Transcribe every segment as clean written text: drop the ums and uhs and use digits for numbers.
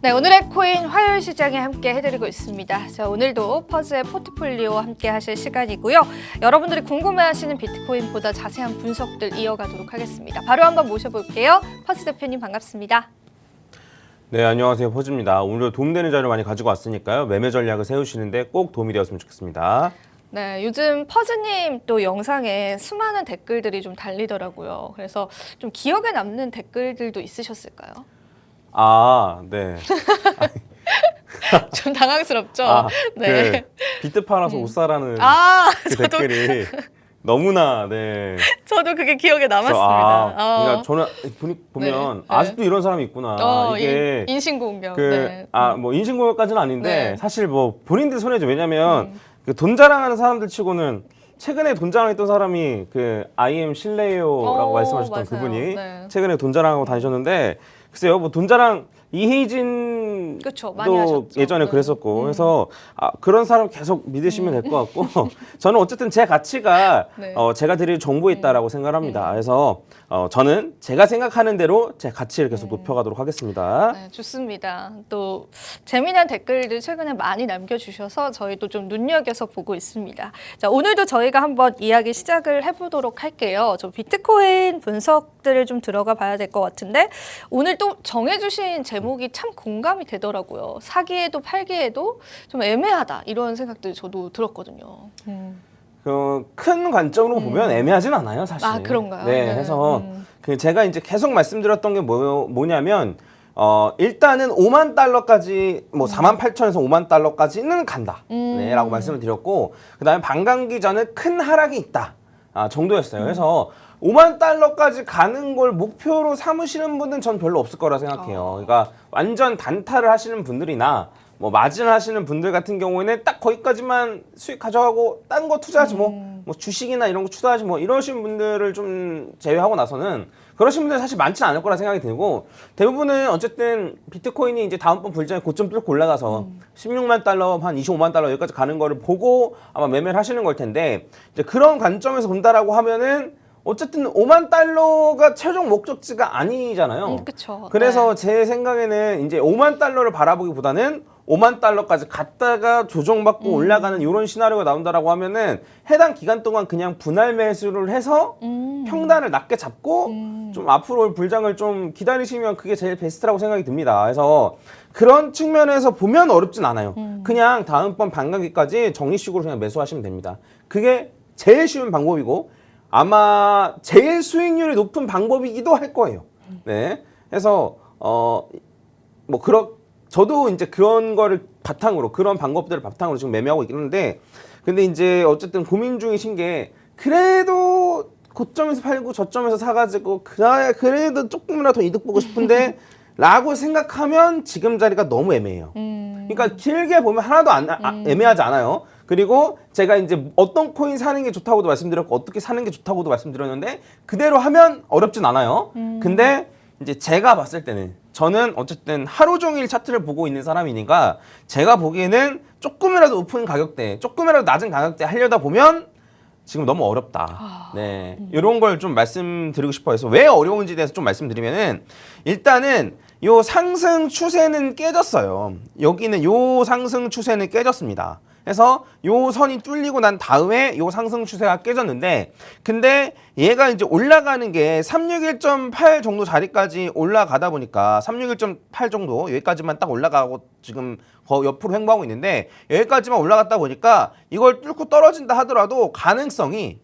네, 오늘의 코인 화요일 시장에 함께 해드리고 있습니다. 자, 오늘도 퍼즈의 포트폴리오 함께 하실 시간이고요. 여러분들이 궁금해하시는 비트코인보다 자세한 분석들 이어가도록 하겠습니다. 바로 한번 모셔볼게요. 퍼즈 대표님 반갑습니다. 네, 안녕하세요. 퍼즈입니다. 오늘도 도움되는 자료 많이 가지고 왔으니까요. 매매 전략을 세우시는데 꼭 도움이 되었으면 좋겠습니다. 네, 요즘 퍼즈님 또 영상에 수많은 댓글들이 좀 달리더라고요. 그래서 좀 기억에 남는 댓글들도 있으셨을까요? 아, 네. 좀 당황스럽죠? 네. 그 비트 팔아서 옷 사라는 그 저도, 댓글이 너무나 네. 저도 그게 기억에 남았습니다. 그러니까 저는 보면 네. 아직도 이런 사람이 있구나. 이게 인신공격. 뭐 인신공격까지는 아닌데 네. 사실 뭐 본인들 손해죠. 왜냐면 그 돈 자랑하는 사람들 치고는 최근에 돈 자랑했던 사람이 그 IM 실레요라고 말씀하셨던 맞아요. 그분이 네. 최근에 돈 자랑하고 다니셨는데 글쎄요, 뭐 돈 자랑 이혜진도 그쵸, 많이 하셨죠. 예전에 네. 그랬었고 그래서 그런 사람 계속 믿으시면 될 것 같고 저는 어쨌든 제 가치가 네. 제가 드릴 정보에 있다라고 생각합니다. 그래서 저는 제가 생각하는 대로 제 가치를 계속 높여가도록 하겠습니다. 네, 좋습니다. 또 재미난 댓글들 최근에 많이 남겨주셔서 저희도 좀 눈여겨서 보고 있습니다. 자, 오늘도 저희가 한번 이야기 시작을 해보도록 할게요. 좀 비트코인 분석들을 좀 들어가 봐야 될 것 같은데 오늘 또 정해주신 제목이 참 공감이 되더라고요. 사기에도 팔기에도 좀 애매하다 이런 생각들 저도 들었거든요. 큰 관점으로 보면 애매하진 않아요, 사실. 아, 그런가요? 네, 네. 해서 그 제가 이제 계속 말씀드렸던 게 뭐냐면 일단은 5만 달러까지 뭐 4만 8천에서 5만 달러까지는 간다. 네, 라고 말씀을 드렸고 그다음에 반감기 전에 큰 하락이 있다. 정도였어요. 그래서 5만 달러까지 가는 걸 목표로 삼으시는 분은 전 별로 없을 거라 생각해요. 그러니까 완전 단타를 하시는 분들이나 뭐 마진 하시는 분들 같은 경우에는 딱 거기까지만 수익 가져가고 딴 거 투자하지 뭐 주식이나 이런 거 투자하지 뭐 이러신 분들을 좀 제외하고 나서는 그러신 분들 사실 많지는 않을 거라 생각이 들고 대부분은 어쨌든 비트코인이 이제 다음번 불장에 고점 뚫고 올라가서 16만 달러 한 25만 달러 여기까지 가는 거를 보고 아마 매매를 하시는 걸 텐데 이제 그런 관점에서 본다라고 하면은 어쨌든 5만 달러가 최종 목적지가 아니잖아요. 그쵸. 그래서 제 생각에는 이제 5만 달러를 바라보기보다는 5만 달러까지 갔다가 조정받고 올라가는 이런 시나리오가 나온다라고 하면은 해당 기간 동안 그냥 분할 매수를 해서 평단을 낮게 잡고 좀 앞으로 올 불장을 좀 기다리시면 그게 제일 베스트라고 생각이 듭니다. 그래서 그런 측면에서 보면 어렵진 않아요. 그냥 다음번 반감기까지 정리식으로 그냥 매수하시면 됩니다. 그게 제일 쉬운 방법이고 아마 제일 수익률이 높은 방법이기도 할 거예요. 네. 그래서 저도 이제 그런 거를 바탕으로 그런 방법들을 바탕으로 지금 매매하고 있는데 근데 이제 어쨌든 고민 중이신 게 그래도 고점에서 팔고 저점에서 사가지고 그래도 조금이라도 더 이득 보고 싶은데 라고 생각하면 지금 자리가 너무 애매해요. 그러니까 길게 보면 하나도 애매하지 않아요. 그리고 제가 이제 어떤 코인 사는 게 좋다고도 말씀드렸고 어떻게 사는 게 좋다고도 말씀드렸는데 그대로 하면 어렵진 않아요. 근데 이제 제가 봤을 때는 저는 어쨌든 하루 종일 차트를 보고 있는 사람이니까 제가 보기에는 조금이라도 높은 가격대, 조금이라도 낮은 가격대 하려다 보면 지금 너무 어렵다. 네, 이런 걸 좀 말씀드리고 싶어요. 그래서 왜 어려운지에 대해서 좀 말씀드리면은 일단은 요 상승 추세는 깨졌어요. 여기는 요 상승 추세는 깨졌습니다. 그래서 요 선이 뚫리고 난 다음에 요 상승 추세가 깨졌는데 근데 얘가 이제 올라가는 게 361.8 정도 자리까지 올라가다 보니까 361.8 정도 여기까지만 딱 올라가고 지금 옆으로 횡보하고 있는데 여기까지만 올라갔다 보니까 이걸 뚫고 떨어진다 하더라도 가능성이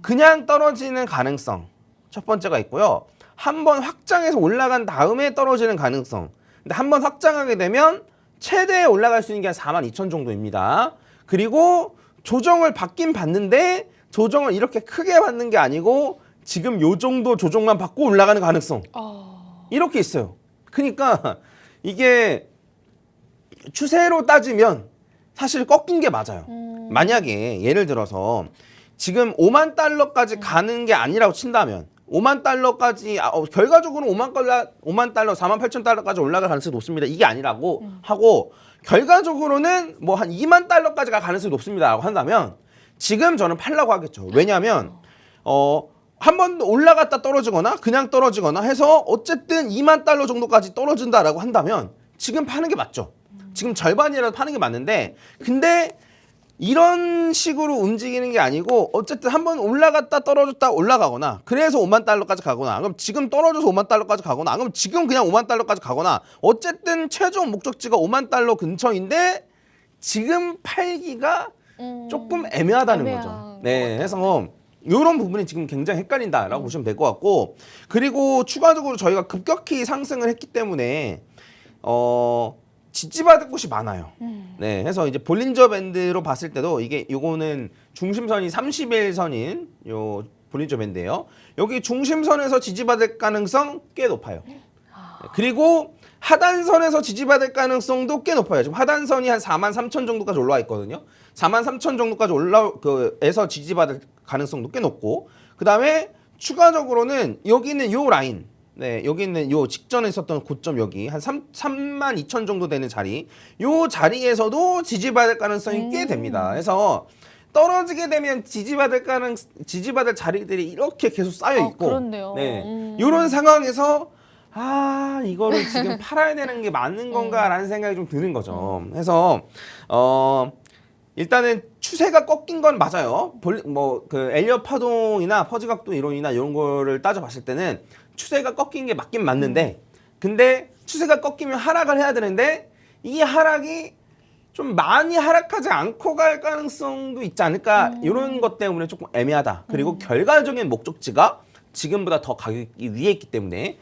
그냥 떨어지는 가능성 첫 번째가 있고요. 한번 확장해서 올라간 다음에 떨어지는 가능성. 근데 한번 확장하게 되면 최대 올라갈 수 있는 게 한 42,000 정도입니다. 그리고 조정을 받긴 받는데 조정을 이렇게 크게 받는 게 아니고 지금 요 정도 조정만 받고 올라가는 가능성. 이렇게 있어요. 그러니까 이게 추세로 따지면 사실 꺾인 게 맞아요. 만약에 예를 들어서 지금 5만 달러까지 가는 게 아니라고 친다면 5만 달러까지 결과적으로 5만 달러 4만 8천 달러까지 올라갈 가능성이 높습니다. 이게 아니라고 하고 결과적으로는 뭐 한 2만 달러까지 갈 가능성이 높습니다라고 한다면 지금 저는 팔라고 하겠죠. 왜냐하면 한 번 올라갔다 떨어지거나 그냥 떨어지거나 해서 어쨌든 2만 달러 정도까지 떨어진다라고 한다면 지금 파는 게 맞죠. 지금 절반이라도 파는 게 맞는데 근데 이런 식으로 움직이는 게 아니고 어쨌든 한번 올라갔다 떨어졌다 올라가거나 그래서 5만 달러까지 가거나 그럼 지금 떨어져서 5만 달러까지 가거나 그럼 지금 그냥 5만 달러까지 가거나 어쨌든 최종 목적지가 5만 달러 근처인데 지금 팔기가 조금 애매하다는 거죠. 네, 해서 이런 부분이 지금 굉장히 헷갈린다라고 보시면 될 것 같고 그리고 추가적으로 저희가 급격히 상승을 했기 때문에 지지받을 곳이 많아요. 네, 해서 이제 볼린저 밴드로 봤을 때도 이게 요거는 중심선이 30일선인 요 볼린저 밴드예요. 여기 중심선에서 지지받을 가능성 꽤 높아요. 네, 그리고 하단선에서 지지받을 가능성도 꽤 높아요. 지금 하단선이 한 43,000 정도까지 올라와 있거든요. 43,000 정도까지 에서 지지받을 가능성도 꽤 높고 그다음에 추가적으로는 여기 있는 요 라인 네, 여기 있는 요 직전에 있었던 고점 여기 한 32,000 정도 되는 자리 요 자리에서도 지지받을 가능성이 꽤 됩니다. 그래서 떨어지게 되면 지지받을 자리들이 이렇게 계속 쌓여 있고 그렇네요. 네. 요런 상황에서 이거를 지금 팔아야 되는 게 맞는 건가라는 생각이 좀 드는 거죠. 그래서 일단은 추세가 꺾인 건 맞아요. 그 엘리엇 파동이나 퍼지 각도 이론이나 이런 거를 따져봤을 때는 추세가 꺾인 게 맞긴 맞는데 근데 추세가 꺾이면 하락을 해야 되는데 이 하락이 좀 많이 하락하지 않고 갈 가능성도 있지 않을까 이런 것 때문에 조금 애매하다. 그리고 결과적인 목적지가 지금보다 더 가격이 위에 있기 때문에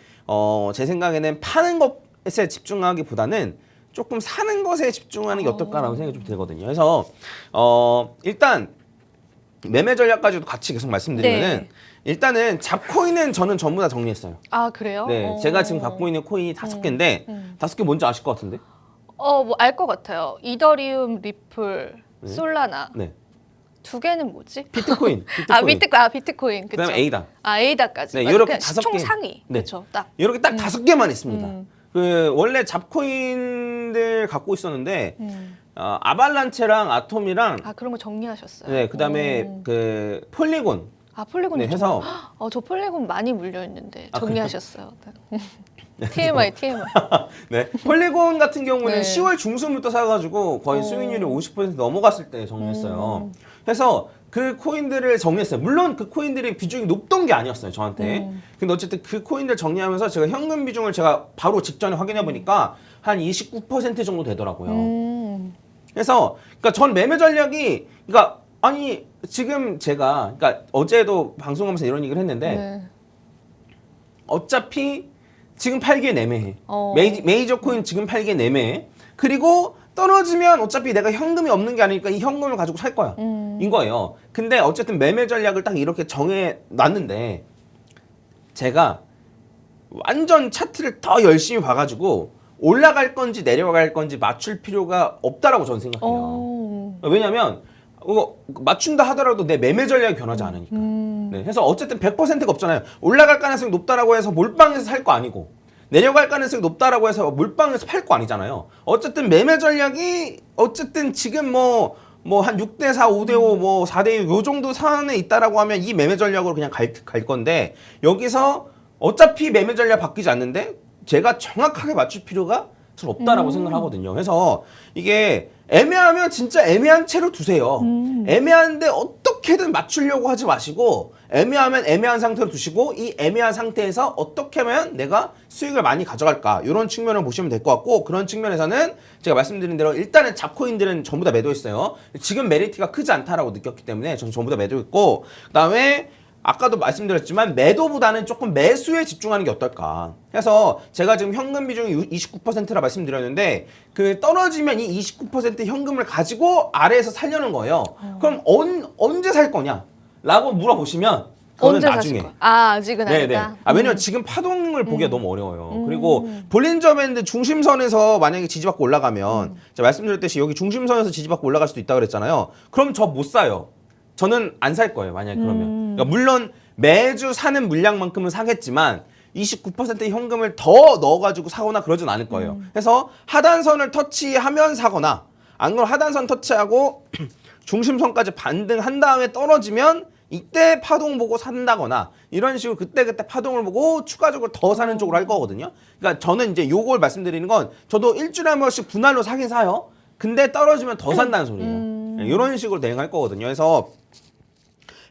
제 생각에는 파는 것에 집중하기보다는 조금 사는 것에 집중하는 게 어떨까라는 생각이 좀 들거든요. 그래서 일단 매매 전략까지도 같이 계속 말씀드리면은 네. 일단은 잡코인은 저는 전부 다 정리했어요. 아, 그래요? 네, 제가 지금 갖고 있는 코인이 5개인데 5개 뭔지 아실 것 같은데? 뭐 알 것 같아요. 이더리움, 리플, 네. 솔라나. 네, 두 개는 뭐지? 비트코인. 비트코인. 그쵸. 그다음에 에이다. 에이다까지. 네, 맞아요. 이렇게 그냥 5개. 시총 상위. 네. 그렇죠. 딱. 이렇게 딱 5개만 있습니다. 그 원래 잡코인들 갖고 있었는데 아발란체랑 아톰이랑 그런 거 정리하셨어요. 네, 그다음에 그 폴리곤 폴리곤 네, 해서 저 폴리곤 많이 물려 있는데 아, 정리하셨어요. TMI. 네, 폴리곤 같은 경우는 네. 10월 중순부터 사가지고 거의 수익률이 50% 넘어갔을 때 정리했어요. 그래서 그 코인들을 정리했어요. 물론 그 코인들의 비중이 높던 게 아니었어요, 저한테. 근데 어쨌든 그 코인들 정리하면서 제가 현금 비중을 제가 바로 직전에 확인해 보니까 한 29% 정도 되더라고요. 그래서 그러니까 전 매매 전략이 그러니까 아니 지금 제가 그러니까 어제도 방송하면서 이런 얘기를 했는데 네. 어차피 지금 팔기에 애매해. 어. 메이저 코인 지금 팔기에 애매해. 그리고 떨어지면 어차피 내가 현금이 없는 게 아니니까 이 현금을 가지고 살 거야. 인 거예요. 근데 어쨌든 매매 전략을 딱 이렇게 정해 놨는데 제가 완전 차트를 더 열심히 봐가지고 올라갈 건지 내려갈 건지 맞출 필요가 없다라고 저는 생각해요. 왜냐면 맞춘다 하더라도 내 매매 전략이 변하지 않으니까. 네, 해서 어쨌든 100%가 없잖아요. 올라갈 가능성이 높다라고 해서 몰빵해서 살 거 아니고 내려갈 가능성이 높다라고 해서 몰빵해서 팔 거 아니잖아요. 어쨌든 매매 전략이 어쨌든 지금 뭐 한 6대4, 5대5, 뭐 4대6 요 정도 선에 있다라고 하면 이 매매 전략으로 그냥 갈 건데 여기서 어차피 매매 전략 바뀌지 않는데 제가 정확하게 맞출 필요가 전 없다라고 생각하거든요. 그래서 이게 애매하면 진짜 애매한 채로 두세요. 애매한데 어떻게든 맞추려고 하지 마시고 애매하면 애매한 상태로 두시고 이 애매한 상태에서 어떻게 하면 내가 수익을 많이 가져갈까 이런 측면을 보시면 될 것 같고 그런 측면에서는 제가 말씀드린 대로 일단은 잡코인들은 전부 다 매도했어요. 지금 메리트가 크지 않다라고 느꼈기 때문에 저는 전부 다 매도했고 그다음에 아까도 말씀드렸지만 매도보다는 조금 매수에 집중하는 게 어떨까. 그래서 제가 지금 현금 비중이 29%라 말씀드렸는데 그 떨어지면 이 29% 현금을 가지고 아래에서 살려는 거예요. 그럼 언제 살 거냐? 라고 물어보시면 그거는 언제 나중에. 사실 거예요? 아직은 아니다. 왜냐면 지금 파동을 보기가 너무 어려워요. 그리고 볼린저 밴드 중심선에서 만약에 지지받고 올라가면 제가 말씀드렸듯이 여기 중심선에서 지지받고 올라갈 수도 있다고 그랬잖아요. 그럼 저 못 사요. 저는 안 살 거예요. 만약에 그러면. 그러니까 물론 매주 사는 물량만큼은 사겠지만 29%의 현금을 더 넣어가지고 사거나 그러진 않을 거예요. 그래서 하단선을 터치하면 사거나 안 그러면 하단선 터치하고 중심선까지 반등한 다음에 떨어지면 이때 파동 보고 산다거나 이런 식으로 그때그때 파동을 보고 추가적으로 더 사는 쪽으로 할 거거든요. 그러니까 저는 이제 요걸 말씀드리는 건 저도 일주일에 한 번씩 분할로 사긴 사요. 근데 떨어지면 더 산다는 소리예요. 이런 식으로 대응할 거거든요. 그래서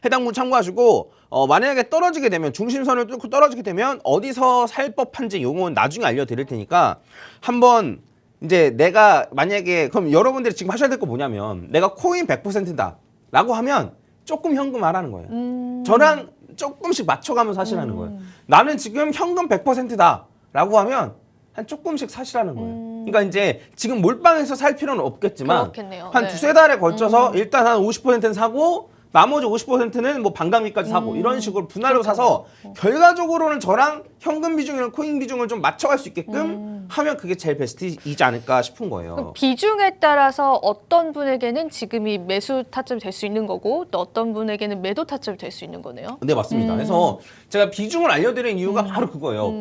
해당 분 참고하시고 만약에 떨어지게 되면 중심선을 뚫고 떨어지게 되면 어디서 살 법한지 요건 나중에 알려드릴 테니까 한번 이제 내가 만약에 그럼 여러분들이 지금 하셔야 될 거 뭐냐면 내가 코인 100%다 라고 하면 조금 현금하라는 거예요. 저랑 조금씩 맞춰가면서 하시라는 거예요. 나는 지금 현금 100%다 라고 하면 한 조금씩 사시라는 거예요. 그러니까 이제 지금 몰빵해서 살 필요는 없겠지만 그렇겠네요. 한 네. 두세 달에 걸쳐서 일단 한 50%는 사고 나머지 50%는 뭐 반강미까지 사고 이런 식으로 분할로 사서 결과적으로는 저랑 현금 비중이랑 코인 비중을 좀 맞춰갈 수 있게끔 하면 그게 제일 베스트이지 않을까 싶은 거예요. 그럼 비중에 따라서 어떤 분에게는 지금이 매수 타점이 될 수 있는 거고 또 어떤 분에게는 매도 타점이 될 수 있는 거네요. 네, 맞습니다. 그래서 제가 비중을 알려드린 이유가 바로 그거예요.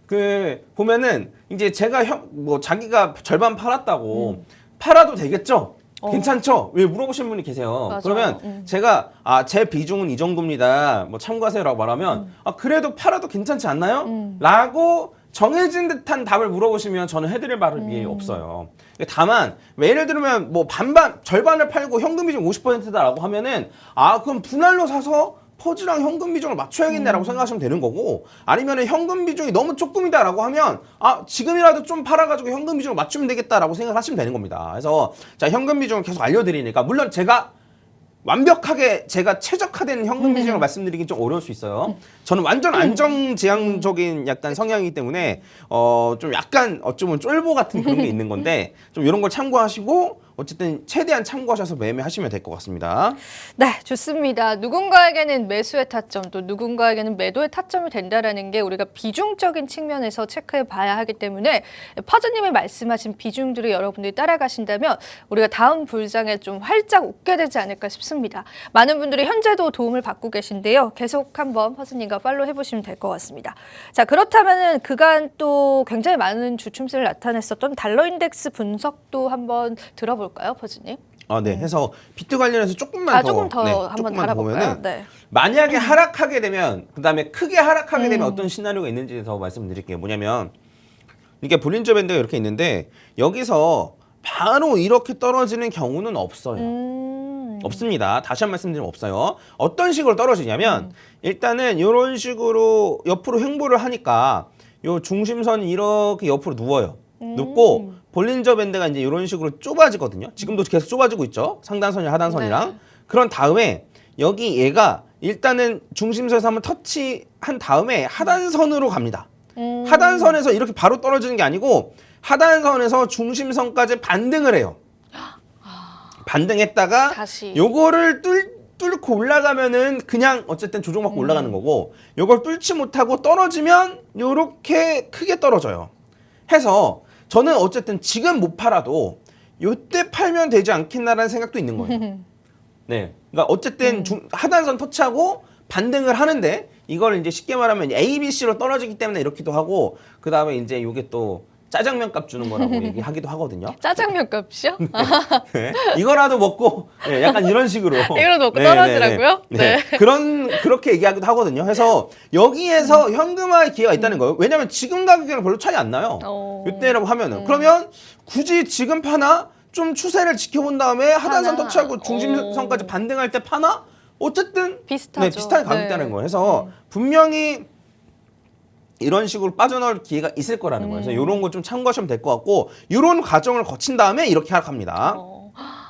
그 보면은 이제 제가 뭐 자기가 절반 팔았다고 팔아도 되겠죠? 괜찮죠? 왜 물어보시는 분이 계세요. 맞아요. 그러면 제가 제 비중은 이 정도입니다. 뭐 참고하세요라고 말하면 그래도 팔아도 괜찮지 않나요? 라고 정해진 듯한 답을 물어보시면 저는 해드릴 말이 없어요. 다만 예를 들면 뭐 반반 절반을 팔고 현금 비중 50%다라고 하면은 그럼 분할로 사서 퍼즈랑 현금 비중을 맞춰야겠네라고 생각하시면 되는 거고 아니면은 현금 비중이 너무 조금이다라고 하면 지금이라도 좀 팔아가지고 현금 비중을 맞추면 되겠다라고 생각하시면 되는 겁니다. 그래서 자 현금 비중을 계속 알려드리니까 물론 제가 완벽하게 제가 최적화된 현금 비중을 말씀드리긴 좀 어려울 수 있어요. 저는 완전 안정지향적인 약간 성향이기 때문에 좀 약간 어쩌면 쫄보 같은 그런 게 있는 건데 좀 이런 걸 참고하시고 어쨌든 최대한 참고하셔서 매매하시면 될 것 같습니다. 네, 좋습니다. 누군가에게는 매수의 타점, 또 누군가에게는 매도의 타점이 된다라는 게 우리가 비중적인 측면에서 체크해 봐야 하기 때문에 파주님이 말씀하신 비중들을 여러분들이 따라가신다면 우리가 다음 불장에 좀 활짝 웃게 되지 않을까 싶습니다. 많은 분들이 현재도 도움을 받고 계신데요. 계속 한번 파주님과 팔로우 해보시면 될 것 같습니다. 자, 그렇다면은 그간 또 굉장히 많은 주춤세를 나타냈었던 달러 인덱스 분석도 한번 들어볼까요, 퍼즈님? 네. 해서 비트 관련해서 조금만 더, 조금 더 네, 한번 조금만 더 달아볼까요? 보면은 네. 만약에 하락하게 되면 그다음에 크게 하락하게 되면 어떤 시나리오가 있는지 더 말씀드릴게요. 뭐냐면 이게 볼린저 밴드가 이렇게 있는데 여기서 바로 이렇게 떨어지는 경우는 없어요. 없습니다. 다시 한 번 말씀드리면 없어요. 어떤 식으로 떨어지냐면 일단은 이런 식으로 옆으로 횡보를 하니까 요 중심선이 이렇게 옆으로 누워요. 눕고 볼린저 밴드가 이제 이런 식으로 좁아지거든요. 지금도 계속 좁아지고 있죠. 상단선이랑 하단선이랑. 네. 그런 다음에 여기 얘가 일단은 중심선에서 한번 터치한 다음에 하단선으로 갑니다. 하단선에서 이렇게 바로 떨어지는 게 아니고 하단선에서 중심선까지 반등을 해요. 반등했다가 다시. 요거를 뚫고 올라가면은 그냥 어쨌든 조종받고 올라가는 거고 요걸 뚫지 못하고 떨어지면 요렇게 크게 떨어져요. 해서 저는 어쨌든 지금 못 팔아도 요때 팔면 되지 않겠나라는 생각도 있는 거예요. 네. 그러니까 어쨌든 하단선 터치하고 반등을 하는데 이걸 이제 쉽게 말하면 ABC로 떨어지기 때문에 이렇기도 하고 그 다음에 이제 요게 또 짜장면 값 주는 거라고 얘기하기도 하거든요. 짜장면 값이요? 네. 이거라도 먹고 네, 약간 이런 식으로 이거라도 먹고 네, 떨어지라고요? 네. 그렇게 얘기하기도 하거든요. 해서 여기에서 현금화의 기회가 있다는 거예요. 왜냐하면 지금 가격이랑 별로 차이 안 나요. 이때라고 하면은 그러면 굳이 지금 파나 좀 추세를 지켜본 다음에 하단선 파나. 터치하고 중심선까지 반등할 때 파나 어쨌든 비슷하죠. 네, 비슷하게 가격대라는 거예요. 그래서 분명히 이런 식으로 빠져나올 기회가 있을 거라는 거예요. 그래서 이런 거 좀 참고하시면 될 것 같고 이런 과정을 거친 다음에 이렇게 하락합니다.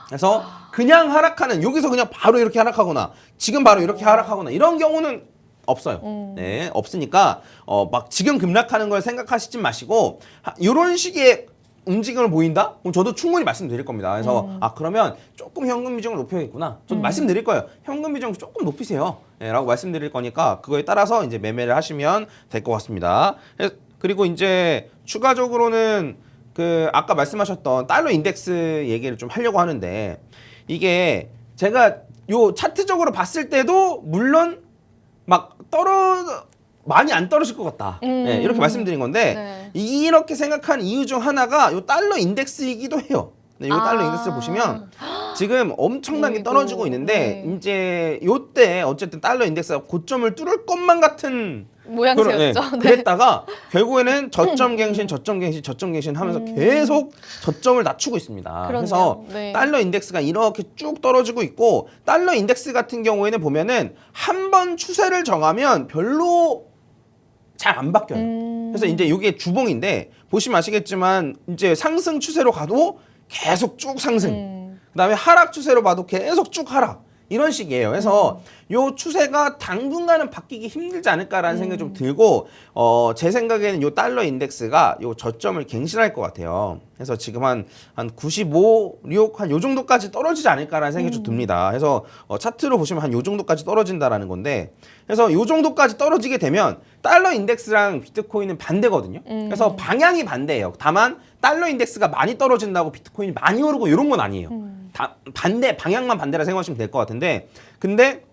그래서 그냥 하락하는 여기서 그냥 바로 이렇게 하락하거나 지금 바로 이렇게 하락하거나 이런 경우는 없어요. 네, 없으니까 막 지금 급락하는 걸 생각하시지 마시고 이런 식의 움직임을 보인다? 그럼 저도 충분히 말씀드릴 겁니다. 그래서 그러면 조금 현금 비중을 높여야겠구나. 저도 말씀드릴 거예요. 현금 비중 조금 높이세요. 네, 라고 말씀드릴 거니까 그거에 따라서 이제 매매를 하시면 될 것 같습니다. 그리고 이제 추가적으로는 그 아까 말씀하셨던 달러 인덱스 얘기를 좀 하려고 하는데 이게 제가 요 차트적으로 봤을 때도 물론 막 많이 안 떨어질 것 같다. 네, 이렇게 말씀드린 건데 네. 이렇게 생각한 이유 중 하나가 요 달러 인덱스이기도 해요. 네, 요 달러 인덱스를 보시면 지금 엄청나게 어이구, 떨어지고 있는데 네. 이제 요때 어쨌든 달러 인덱스가 고점을 뚫을 것만 같은 모양새였죠. 네. 그랬다가 결국에는 저점 갱신, 저점 갱신, 저점 갱신 하면서 계속 저점을 낮추고 있습니다. 그렇네요. 그래서 네. 달러 인덱스가 이렇게 쭉 떨어지고 있고 달러 인덱스 같은 경우에는 보면은 한 번 추세를 정하면 별로 잘 안 바뀌어요. 그래서 이제 이게 주봉인데 보시면 아시겠지만 이제 상승 추세로 가도 계속 쭉 상승. 그다음에 하락 추세로 봐도 계속 쭉 하락. 이런 식이에요. 그래서 요 추세가 당분간은 바뀌기 힘들지 않을까라는 생각이 좀 들고 제 생각에는 요 달러 인덱스가 요 저점을 갱신할 것 같아요. 그래서 지금 한 95, 6, 한 요 정도까지 떨어지지 않을까라는 생각이 좀 듭니다. 그래서 차트로 보시면 한 요 정도까지 떨어진다라는 건데 그래서 요 정도까지 떨어지게 되면 달러 인덱스랑 비트코인은 반대거든요. 그래서 방향이 반대예요. 다만 달러 인덱스가 많이 떨어진다고 비트코인이 많이 오르고 이런 건 아니에요. 반대 방향만 반대라 생각하시면 될 것 같은데 근데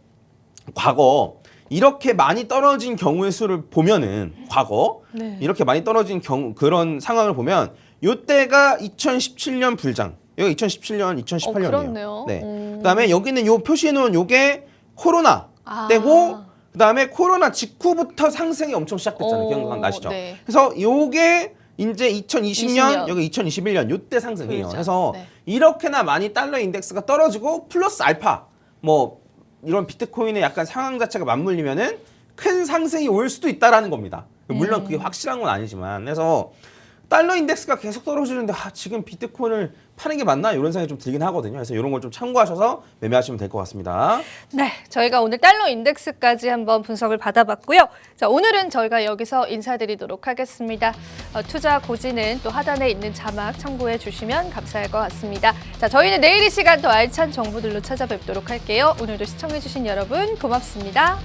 과거 이렇게 많이 떨어진 경우의 수를 보면은 과거 네. 이렇게 많이 떨어진 그런 상황을 보면 요때가 2017년 불장 여기 2017년 2018년이에요. 그렇네요. 네. 그다음에 여기는 요 표시해 놓은 요게 코로나 아. 때고 그다음에 코로나 직후부터 상승이 엄청 시작됐잖아요. 기억나시죠? 네. 그래서 요게 이제 2020년 20년. 여기 2021년 요때 상승이에요. 그렇죠. 그래서 네. 이렇게나 많이 달러 인덱스가 떨어지고 플러스 알파 뭐 이런 비트코인의 약간 상황 자체가 맞물리면은 큰 상승이 올 수도 있다라는 겁니다. 물론 그게 확실한 건 아니지만 그래서 달러 인덱스가 계속 떨어지는데 지금 비트코인을 파는 게 맞나 이런 생각이 좀 들긴 하거든요. 그래서 이런 걸 좀 참고하셔서 매매하시면 될 것 같습니다. 네, 저희가 오늘 달러 인덱스까지 한번 분석을 받아봤고요. 자, 오늘은 저희가 여기서 인사드리도록 하겠습니다. 투자 고지는 또 하단에 있는 자막 참고해 주시면 감사할 것 같습니다. 자, 저희는 내일 이 시간 더 알찬 정보들로 찾아뵙도록 할게요. 오늘도 시청해 주신 여러분 고맙습니다.